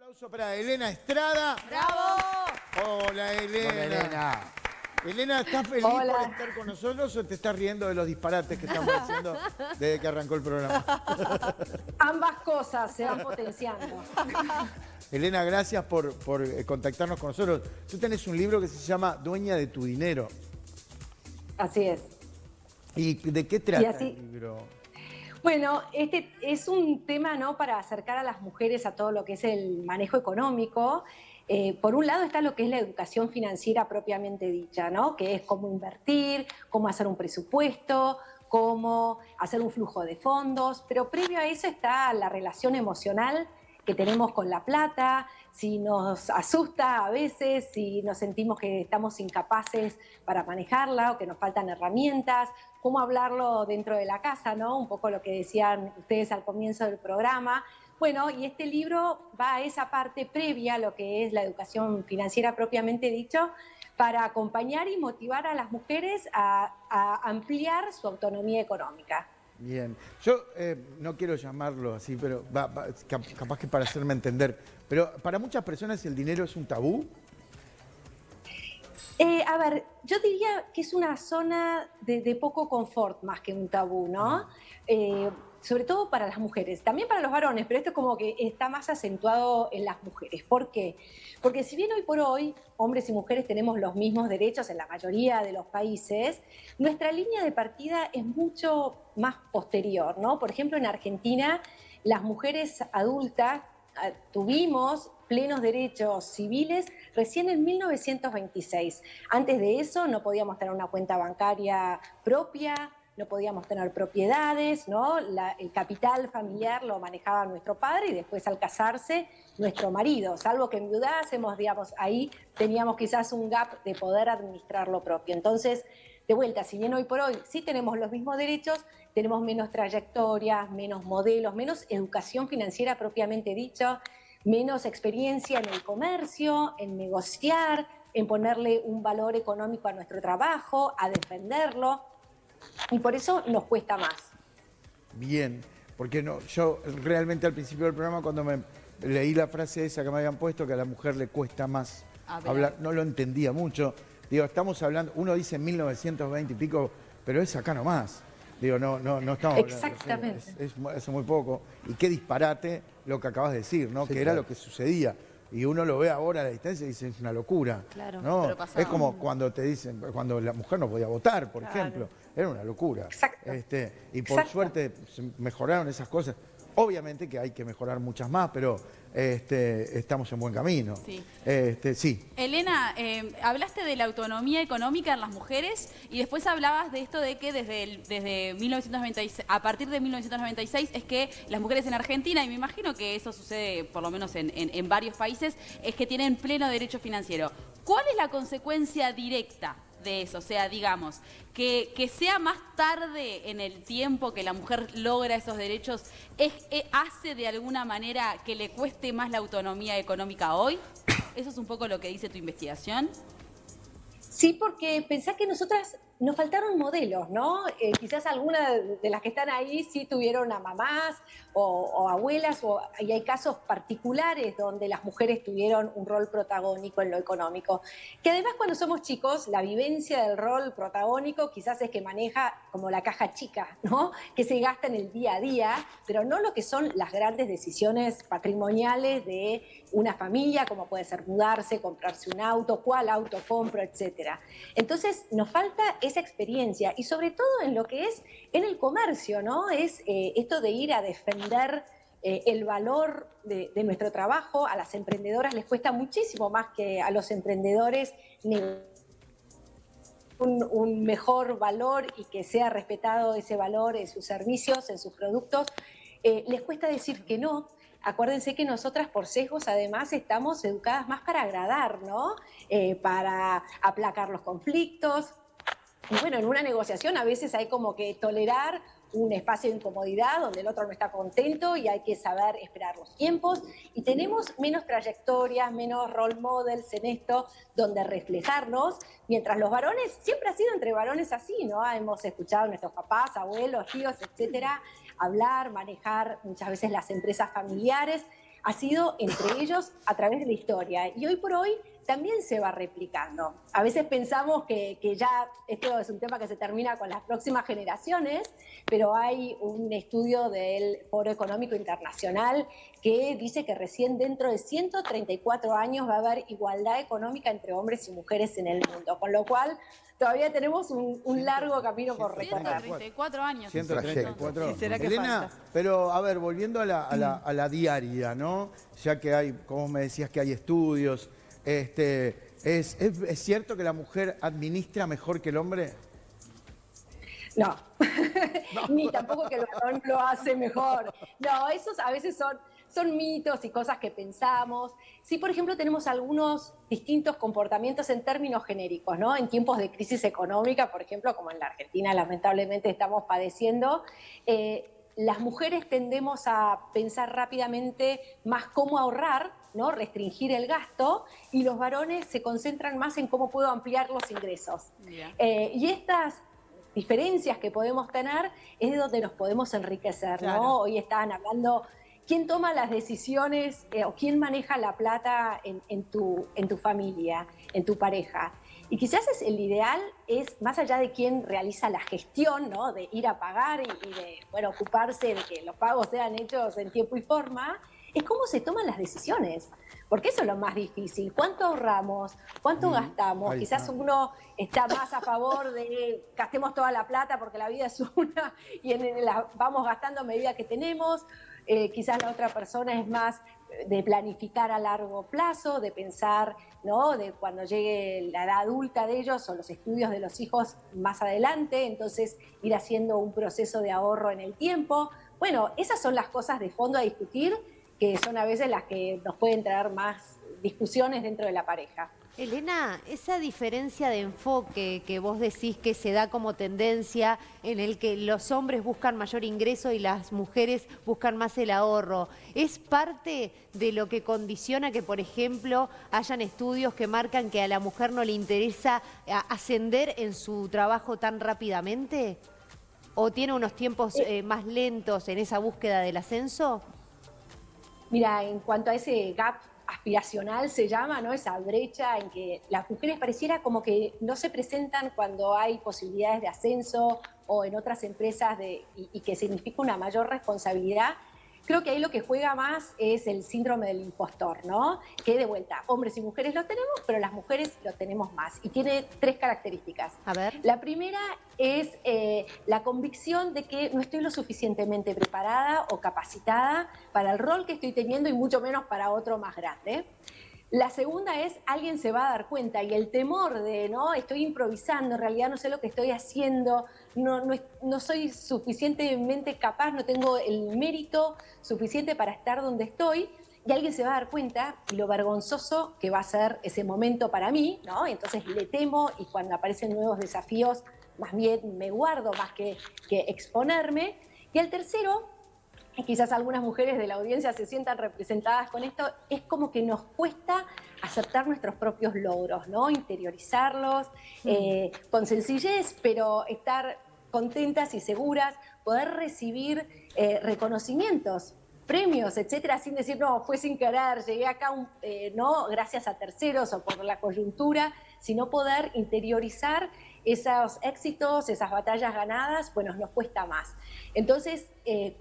Aplauso para Elena Estrada. ¡Bravo! Hola, Elena. Hola, Elena. Elena, ¿estás feliz por estar con nosotros o te estás riendo de los disparates que estamos haciendo desde que arrancó el programa? Ambas cosas se van potenciando. Elena, gracias por contactarnos con nosotros. Tú tenés un libro que se llama Dueña de tu dinero. Así es. ¿Y de qué trata así- el libro? Bueno, este es un tema, ¿no?, para acercar a las mujeres a todo lo que es el manejo económico. Por un lado está lo que es la educación financiera propiamente dicha, ¿no?, que es cómo invertir, cómo hacer un presupuesto, cómo hacer un flujo de fondos, pero previo a eso está la relación emocional que tenemos con la plata, si nos asusta a veces, si nos sentimos que estamos incapaces para manejarla o que nos faltan herramientas, cómo hablarlo dentro de la casa, ¿no? Un poco lo que decían ustedes al comienzo del programa. Bueno, y este libro va a esa parte previa a lo que es la educación financiera propiamente dicho, para acompañar y motivar a las mujeres a ampliar su autonomía económica. Bien. Yo no quiero llamarlo así, pero capaz que para hacerme entender. Pero para muchas personas el dinero es un tabú. A ver, yo diría que es una zona de poco confort más que un tabú, ¿no? Sobre todo para las mujeres, también para los varones, pero esto es como que está más acentuado en las mujeres. ¿Por qué? Porque si bien hoy por hoy hombres y mujeres tenemos los mismos derechos en la mayoría de los países, nuestra línea de partida es mucho más posterior, ¿no? Por ejemplo, en Argentina, las mujeres adultas tuvimos plenos derechos civiles recién en 1926. Antes de eso no podíamos tener una cuenta bancaria propia, no podíamos tener propiedades, ¿no? El capital familiar lo manejaba nuestro padre y después al casarse nuestro marido, salvo que enviudásemos, digamos, ahí teníamos quizás un gap de poder administrar lo propio. Entonces, de vuelta, si bien hoy por hoy sí tenemos los mismos derechos, tenemos menos trayectorias, menos modelos, menos educación financiera propiamente dicho, menos experiencia en el comercio, en negociar, en ponerle un valor económico a nuestro trabajo, a defenderlo, y por eso nos cuesta más. Bien, porque no, yo realmente al principio del programa cuando me leí la frase esa que me habían puesto, que a la mujer le cuesta más hablar, no lo entendía mucho. Digo, estamos hablando, uno dice 1920 y pico, pero es acá nomás. Digo, no estamos hablando. Exactamente. Es hace muy poco. Y qué disparate lo que acabas de decir, ¿no? Sí, que era claro. lo que sucedía. Y uno lo ve ahora a la distancia y dice, es una locura. Claro, ¿no? pero pasaba. Es como cuando te dicen, cuando la mujer no podía votar, por ejemplo. Era una locura. Exacto. Y por Exacto. suerte se mejoraron esas cosas. Obviamente que hay que mejorar muchas más, pero estamos en buen camino. Sí. Sí. Elena, hablaste de la autonomía económica en las mujeres y después hablabas de esto de que desde 1996, a partir de 1996 es que las mujeres en Argentina, y me imagino que eso sucede por lo menos en varios países, es que tienen pleno derecho financiero. ¿Cuál es la consecuencia directa de eso? O sea, digamos, que sea más tarde en el tiempo que la mujer logra esos derechos, ¿hace de alguna manera que le cueste más la autonomía económica hoy? ¿Eso es un poco lo que dice tu investigación? Sí, porque pensá que nosotras nos faltaron modelos, ¿no? Quizás algunas de las que están ahí sí tuvieron a mamás o abuelas, y hay casos particulares donde las mujeres tuvieron un rol protagónico en lo económico. Que además cuando somos chicos, la vivencia del rol protagónico quizás es que maneja como la caja chica, ¿no? Que se gasta en el día a día, pero no lo que son las grandes decisiones patrimoniales de una familia, como puede ser mudarse, comprarse un auto, cuál auto compro, etcétera. Entonces nos falta esa experiencia y sobre todo en lo que es en el comercio, ¿no? Es esto de ir a defender el valor de nuestro trabajo. A las emprendedoras les cuesta muchísimo más que a los emprendedores un mejor valor y que sea respetado ese valor en sus servicios, en sus productos. Les cuesta decir que no. Acuérdense que nosotras por sesgos además estamos educadas más para agradar, ¿no? Para aplacar los conflictos. Y bueno, en una negociación a veces hay como que tolerar un espacio de incomodidad donde el otro no está contento y hay que saber esperar los tiempos. Y tenemos menos trayectorias, menos role models en esto donde reflejarnos, mientras los varones, siempre ha sido entre varones así, ¿no? Hemos escuchado a nuestros papás, abuelos, tíos, etcétera, hablar, manejar muchas veces las empresas familiares. ha sido entre ellos a través de la historia. Y hoy por hoy también se va replicando. A veces pensamos que ya esto es un tema que se termina con las próximas generaciones, pero hay un estudio del Foro Económico Internacional que dice que recién dentro de 134 años va a haber igualdad económica entre hombres y mujeres en el mundo, con lo cual todavía tenemos un largo camino por recorrer. 134 años. 134. ¿Será que Elena, falta? pero a ver, volviendo a la diaria, ¿no? Ya que hay, como me decías, que hay estudios, ¿es cierto que la mujer administra mejor que el hombre? No, ni tampoco que el varón lo hace mejor. No, esos a veces son mitos y cosas que pensamos. Sí, por ejemplo, tenemos algunos distintos comportamientos en términos genéricos, ¿no? En tiempos de crisis económica, por ejemplo, como en la Argentina lamentablemente estamos padeciendo, las mujeres tendemos a pensar rápidamente más cómo ahorrar, ¿no? Restringir el gasto, y los varones se concentran más en cómo puedo ampliar los ingresos. Y estas diferencias que podemos tener es de donde nos podemos enriquecer, ¿no? Claro. Hoy estaban hablando quién toma las decisiones o quién maneja la plata en tu familia, en tu pareja. Y quizás el ideal es, más allá de quién realiza la gestión, ¿no? De ir a pagar y de, bueno, ocuparse de que los pagos sean hechos en tiempo y forma, es cómo se toman las decisiones. Porque eso es lo más difícil. ¿Cuánto ahorramos? ¿Cuánto gastamos? Ahí Quizás está. uno está más a favor de gastemos toda la plata porque la vida es una y vamos gastando a medida que tenemos. Quizás la otra persona es más de planificar a largo plazo, de pensar, ¿no? De cuando llegue la edad adulta de ellos o los estudios de los hijos más adelante, entonces ir haciendo un proceso de ahorro en el tiempo. Bueno, esas son las cosas de fondo a discutir, que son a veces las que nos pueden traer más discusiones dentro de la pareja. Elena, esa diferencia de enfoque que vos decís que se da como tendencia en el que los hombres buscan mayor ingreso y las mujeres buscan más el ahorro, ¿es parte de lo que condiciona que, por ejemplo, hayan estudios que marcan que a la mujer no le interesa ascender en su trabajo tan rápidamente? ¿O tiene unos tiempos más lentos en esa búsqueda del ascenso? Mira, en cuanto a ese gap aspiracional se llama, ¿no? Esa brecha en que las mujeres pareciera como que no se presentan cuando hay posibilidades de ascenso o en otras empresas y que significa una mayor responsabilidad. Creo que ahí lo que juega más es el síndrome del impostor, ¿no? Que de vuelta, hombres y mujeres lo tenemos, pero las mujeres lo tenemos más. Y tiene 3 características. A ver. La primera es la convicción de que no estoy lo suficientemente preparada o capacitada para el rol que estoy teniendo y mucho menos para otro más grande. La segunda es, alguien se va a dar cuenta, y el temor de, no, estoy improvisando, en realidad no sé lo que estoy haciendo, no soy suficientemente capaz, no tengo el mérito suficiente para estar donde estoy, y alguien se va a dar cuenta y lo vergonzoso que va a ser ese momento para mí, ¿no? Entonces le temo, y cuando aparecen nuevos desafíos, más bien me guardo más que exponerme. Y el tercero, y quizás algunas mujeres de la audiencia se sientan representadas con esto, es como que nos cuesta aceptar nuestros propios logros, ¿no? Interiorizarlos con sencillez, pero estar contentas y seguras, poder recibir reconocimientos, premios, etcétera, sin decir, no, fue sin querer, llegué acá, no, gracias a terceros o por la coyuntura, sino poder interiorizar esos éxitos, esas batallas ganadas, bueno, nos cuesta más. Entonces,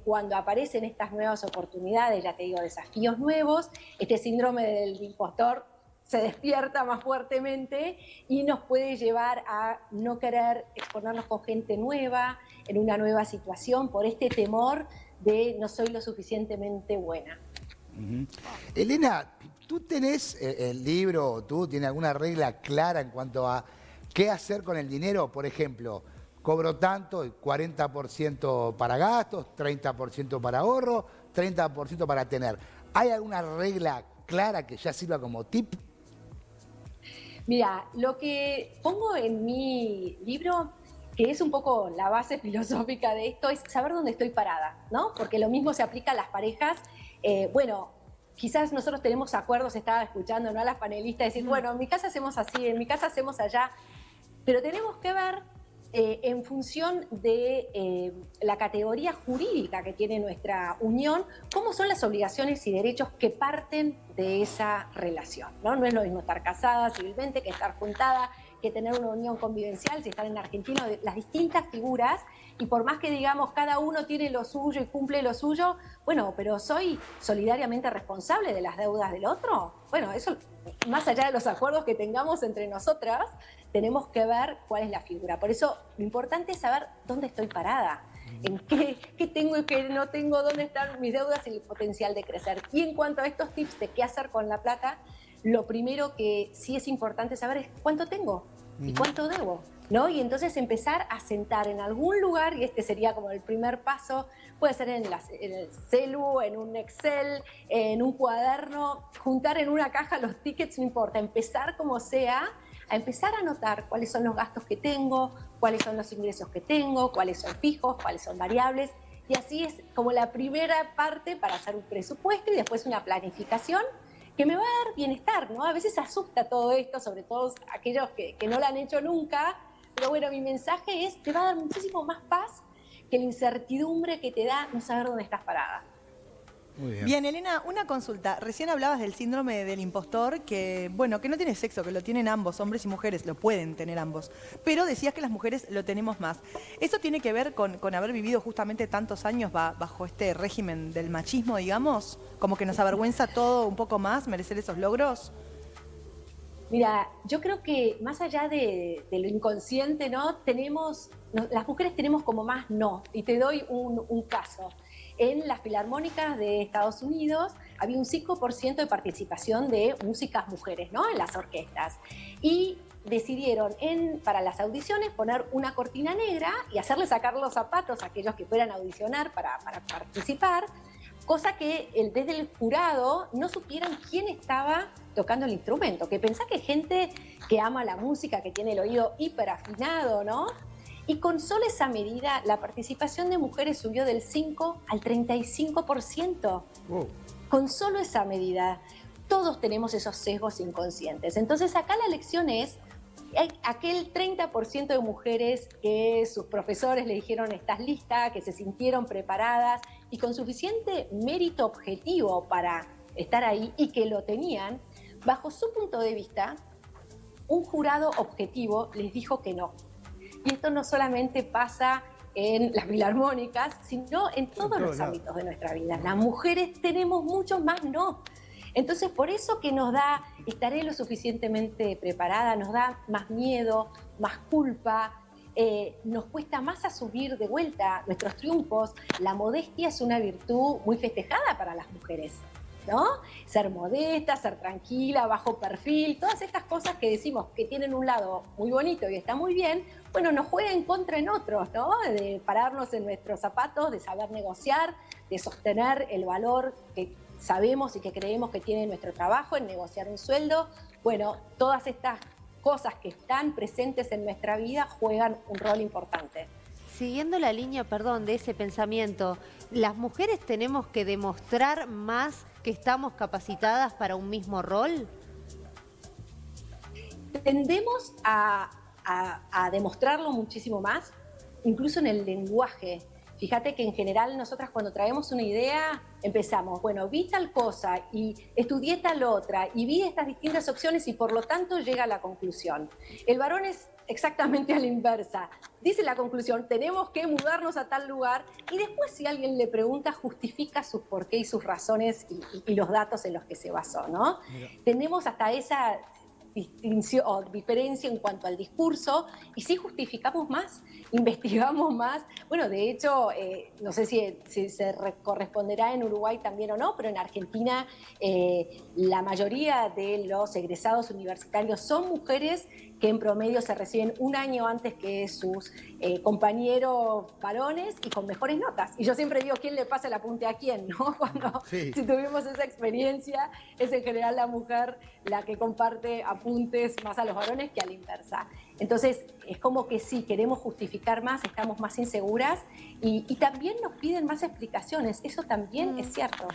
cuando aparecen estas nuevas oportunidades, ya te digo, desafíos nuevos, este síndrome del impostor se despierta más fuertemente y nos puede llevar a no querer exponernos con gente nueva, en una nueva situación, por este temor de no soy lo suficientemente buena. Elena, ¿tú tenés el libro, tú tienes alguna regla clara en cuanto a qué hacer con el dinero? Por ejemplo, cobro tanto, 40% para gastos, 30% para ahorro, 30% para tener. ¿Hay alguna regla clara que ya sirva como tip? Mira, lo que pongo en mi libro, que es un poco la base filosófica de esto, es saber dónde estoy parada, ¿no? Porque lo mismo se aplica a las parejas. Bueno, quizás nosotros tenemos acuerdos, estaba escuchando, ¿no?, a las panelistas decir, bueno, en mi casa hacemos así, en mi casa hacemos allá, pero tenemos que ver en función de la categoría jurídica que tiene nuestra unión, cómo son las obligaciones y derechos que parten de esa relación, ¿no? No es lo mismo estar casada civilmente que estar juntada, que tener una unión convivencial, si están en Argentina, las distintas figuras, y por más que digamos cada uno tiene lo suyo y cumple lo suyo, bueno, pero ¿soy solidariamente responsable de las deudas del otro? Bueno, eso, más allá de los acuerdos que tengamos entre nosotras, tenemos que ver cuál es la figura. Por eso lo importante es saber dónde estoy parada, en qué tengo y qué no tengo, dónde están mis deudas y el potencial de crecer. Y en cuanto a estos tips de qué hacer con la plata, lo primero que sí es importante saber es cuánto tengo y cuánto debo, ¿no? Y entonces empezar a sentar en algún lugar, y este sería como el primer paso, puede ser en el celu, en un Excel, en un cuaderno, juntar en una caja los tickets, no importa, empezar como sea, a empezar a anotar cuáles son los gastos que tengo, cuáles son los ingresos que tengo, cuáles son fijos, cuáles son variables, y así es como la primera parte para hacer un presupuesto y después una planificación que me va a dar bienestar, ¿no? A veces asusta todo esto, sobre todo aquellos que no lo han hecho nunca, pero bueno, mi mensaje es, te va a dar muchísimo más paz que la incertidumbre que te da no saber dónde estás parada. Muy bien. Bien, Elena, una consulta. Recién hablabas del síndrome del impostor, que, bueno, que no tiene sexo, que lo tienen ambos, hombres y mujeres, lo pueden tener ambos. Pero decías que las mujeres lo tenemos más. ¿Eso tiene que ver con haber vivido justamente tantos años bajo este régimen del machismo, digamos? ¿Como que nos avergüenza todo un poco más, merecer esos logros? Mira, yo creo que más allá de lo inconsciente, ¿no? Las mujeres tenemos como más no. Y te doy un caso. En las filarmónicas de Estados Unidos había un 5% de participación de músicas mujeres, ¿no? En las orquestas. Y decidieron para las audiciones poner una cortina negra y hacerle sacar los zapatos a aquellos que fueran a audicionar para participar, cosa que desde el jurado no supieran quién estaba tocando el instrumento, que pensá que hay gente que ama la música, que tiene el oído hiperafinado, ¿no? Y con solo esa medida, la participación de mujeres subió del 5 al 35%. Wow. Con solo esa medida, todos tenemos esos sesgos inconscientes. Entonces acá la lección es, aquel 30% de mujeres que sus profesores le dijeron estás lista, que se sintieron preparadas y con suficiente mérito objetivo para estar ahí y que lo tenían, bajo su punto de vista, un jurado objetivo les dijo que no. Y esto no solamente pasa en las filarmónicas, sino en todos los ámbitos de nuestra vida. Las mujeres tenemos muchos más no. Entonces, por eso que nos da, estaré lo suficientemente preparada, nos da más miedo, más culpa, nos cuesta más asumir de vuelta nuestros triunfos. La modestia es una virtud muy festejada para las mujeres, ¿no? Ser modesta, ser tranquila, bajo perfil, todas estas cosas que decimos que tienen un lado muy bonito y está muy bien, bueno, nos juega en contra en otros, ¿no? De pararnos en nuestros zapatos, de saber negociar, de sostener el valor que sabemos y que creemos que tiene nuestro trabajo, en negociar un sueldo. Bueno, todas estas cosas que están presentes en nuestra vida juegan un rol importante. Siguiendo la línea, perdón, de ese pensamiento, ¿las mujeres tenemos que demostrar más que estamos capacitadas para un mismo rol? Tendemos a demostrarlo muchísimo más, incluso en el lenguaje. Fíjate que en general nosotras cuando traemos una idea empezamos, bueno, vi tal cosa y estudié tal otra y vi estas distintas opciones y por lo tanto llega a la conclusión. El varón es exactamente a la inversa. Dice la conclusión, tenemos que mudarnos a tal lugar y después si alguien le pregunta justifica sus porqué y sus razones y los datos en los que se basó, ¿no? Tenemos hasta esa distinción o diferencia en cuanto al discurso y sí justificamos más, investigamos más. Bueno, de hecho, no sé si se corresponderá en Uruguay también o no, pero en Argentina la mayoría de los egresados universitarios son mujeres que en promedio se reciben un año antes que sus compañeros varones y con mejores notas. Y yo siempre digo, ¿quién le pasa el apunte a quién? ¿No? Si tuvimos esa experiencia, es en general la mujer la que comparte apuntes más a los varones que a la inversa. Entonces, es como que sí, queremos justificar más, estamos más inseguras y también nos piden más explicaciones. Eso también es cierto.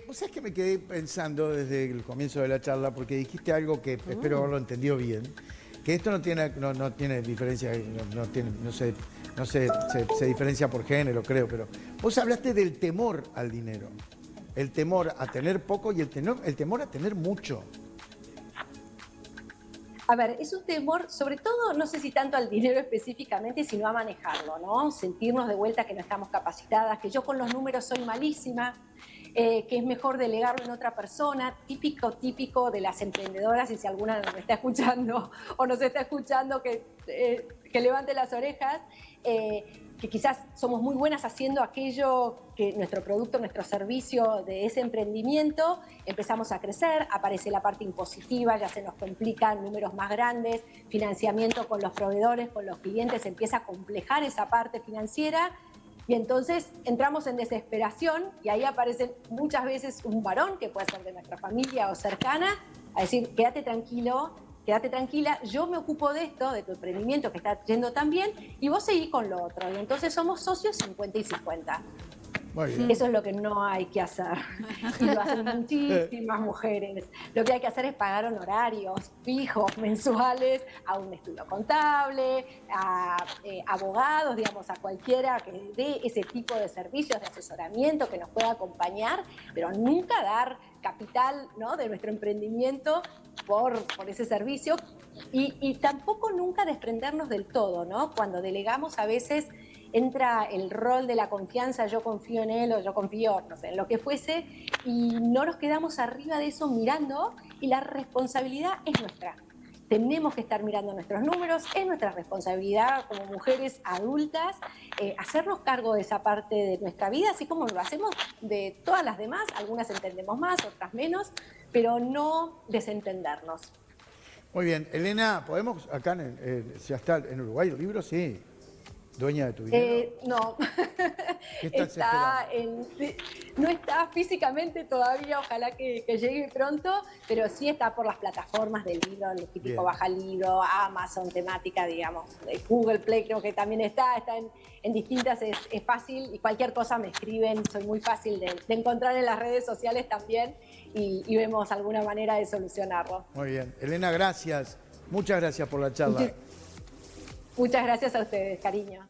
Vos sabés que me quedé pensando desde el comienzo de la charla, porque dijiste algo que espero haberlo entendido bien. que esto no tiene diferencia, se diferencia por género, creo, pero vos hablaste del temor al dinero, el temor a tener poco y el temor a tener mucho. A ver, es un temor, sobre todo, no sé si tanto al dinero específicamente, sino a manejarlo, ¿no? Sentirnos de vuelta que no estamos capacitadas, que yo con los números soy malísima, que es mejor delegarlo en otra persona, típico de las emprendedoras, y si alguna nos está escuchando o nos está escuchando, que levante las orejas, que quizás somos muy buenas haciendo aquello que nuestro producto, nuestro servicio de ese emprendimiento, empezamos a crecer, aparece la parte impositiva, ya se nos complican números más grandes, financiamiento con los proveedores, con los clientes, empieza a complejar esa parte financiera y entonces entramos en desesperación y ahí aparece muchas veces un varón, que puede ser de nuestra familia o cercana, a decir, quédate tranquilo, quédate tranquila, yo me ocupo de esto, de tu emprendimiento que está yendo tan bien, y vos seguís con lo otro. Y entonces somos socios 50 y 50. Muy bien. Eso es lo que no hay que hacer. Y lo hacen muchísimas mujeres. Lo que hay que hacer es pagar honorarios fijos, mensuales, a un estudio contable, a abogados, digamos, a cualquiera que dé ese tipo de servicios de asesoramiento, que nos pueda acompañar, pero nunca dar capital, ¿no?, de nuestro emprendimiento por ese servicio. Y tampoco nunca desprendernos del todo, ¿no? Cuando delegamos a veces entra el rol de la confianza, yo confío en él o yo confío, no sé, en lo que fuese, y no nos quedamos arriba de eso mirando, y la responsabilidad es nuestra. Tenemos que estar mirando nuestros números, es nuestra responsabilidad como mujeres adultas hacernos cargo de esa parte de nuestra vida, así como lo hacemos de todas las demás, algunas entendemos más, otras menos, pero no desentendernos. Muy bien, Elena, ¿podemos acá, ya está en Uruguay el libro? Sí. ¿Dueña de tu dinero? No. ¿Qué estás No está físicamente todavía, ojalá que llegue pronto, pero sí está por las plataformas del libro, el típico Bien. Baja Libro, Amazon, temática, digamos, Google Play creo que también está en distintas, es fácil, y cualquier cosa me escriben, soy muy fácil de encontrar en las redes sociales también, y vemos alguna manera de solucionarlo. Muy bien. Elena, gracias. Muchas gracias por la charla. Muchas gracias a ustedes, cariño.